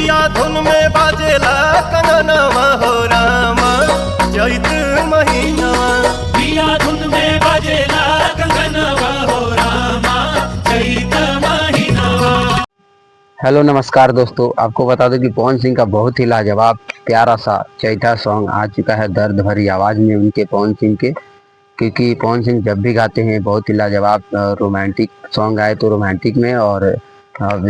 पिया धुन में बाजेला कंगनवा हो रामा चैत महीनवा। पिया धुन में बाजेला कंगनवा हो रामा चैत महीनवा। हेलो नमस्कार दोस्तों, आपको बता दूं कि पवन सिंह का बहुत ही लाजवाब प्यारा सा चैता सॉन्ग आ चुका है दर्द भरी आवाज़ में उनके पवन सिंह के। क्योंकि पवन सिंह जब भी गाते हैं बहुत ही लाजवाब रोमांटिक सॉन्ग आए तो रोमांटिक में, और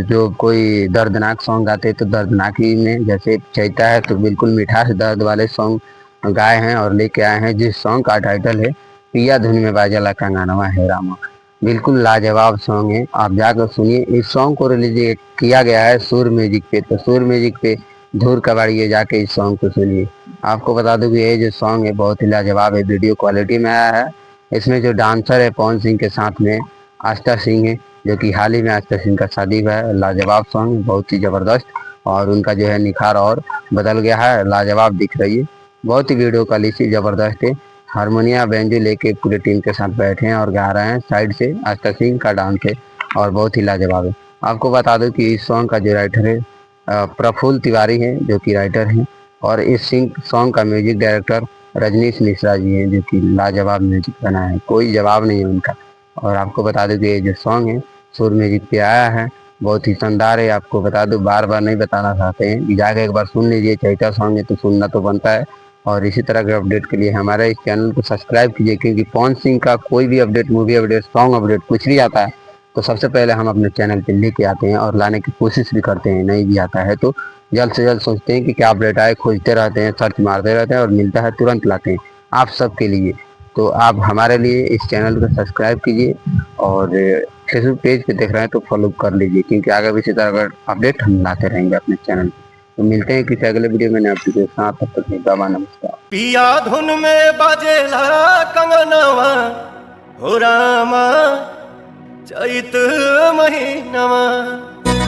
जो कोई दर्दनाक सॉन्ग गाते हैं तो दर्दनाक ही में। जैसे चैता है तो बिल्कुल मिठास दर्द वाले सॉन्ग गाए हैं और लेके आए हैं, जिस सॉन्ग का टाइटल है पिया धुन में बाजेला कंगनवा है रामा। बिल्कुल लाजवाब सॉन्ग है, आप जाकर सुनिए। इस सॉन्ग को रिलीज किया गया है सुर म्यूजिक पे, तो सुर म्यूजिक पे धूर कबाड़िए जाके इस सॉन्ग को सुनिए। आपको बता दूं कि ये जो सॉन्ग है बहुत ही लाजवाब है, वीडियो क्वालिटी में आया है। इसमें जो डांसर है पवन सिंह के साथ में आस्था सिंह है, जो कि हाल ही में आस्था सिंह का शादी हुआ है। लाजवाब सॉन्ग है, बहुत ही ज़बरदस्त, और उनका जो है निखार और बदल गया है, लाजवाब दिख रही है। बहुत ही वीडियो क्वालिटी ज़बरदस्त है। हारमोनिया बेंजो लेके पूरे टीम के साथ बैठे हैं और गा रहे हैं। साइड से आस्था सिंह का डांस है और बहुत ही लाजवाब है। आपको बता दूं कि इस सॉन्ग का जो राइटर है प्रफुल्ल तिवारी है, जो कि राइटर हैं, और इस सॉन्ग का म्यूजिक डायरेक्टर रजनीश मिश्रा जी हैं, जो कि लाजवाब म्यूजिक बनाया है, कोई जवाब नहीं है उनका। और आपको बता दूं कि ये जो सॉन्ग है सुर म्यूजिक पे आया है, बहुत ही शानदार है। आपको बता दूं, बार बार नहीं बताना चाहते हैं कि जाके एक बार सुन लीजिए। चैता सॉन्ग है तो सुनना तो बनता है। और इसी तरह के अपडेट के लिए हमारे इस चैनल को सब्सक्राइब कीजिए, क्योंकि पवन सिंह का कोई भी update, movie update, song update कुछ भी आता है तो सबसे पहले हम अपने चैनल पे लेके आते हैं और लाने की कोशिश भी करते हैं। नहीं भी आता है तो जल्द से जल्द सोचते हैं कि क्या अपडेट आए, खोजते रहते हैं, सर्च मारते रहते हैं, और मिलता है तुरंत लाते हैं आप सबके लिए। तो आप हमारे लिए इस चैनल को सब्सक्राइब कीजिए, और फेसबुक पेज पे देख रहे हैं तो फॉलो कर लीजिए, क्योंकि आगे भी इसी तरह का अपडेट हम लाते रहेंगे अपने चैनल पे। तो मिलते हैं किसी अगले वीडियो में आपके साथ, तब तक बाबा नमस्कार। पिया धुन में बाजेला कंगनवा हो रामा चैत महीनवा।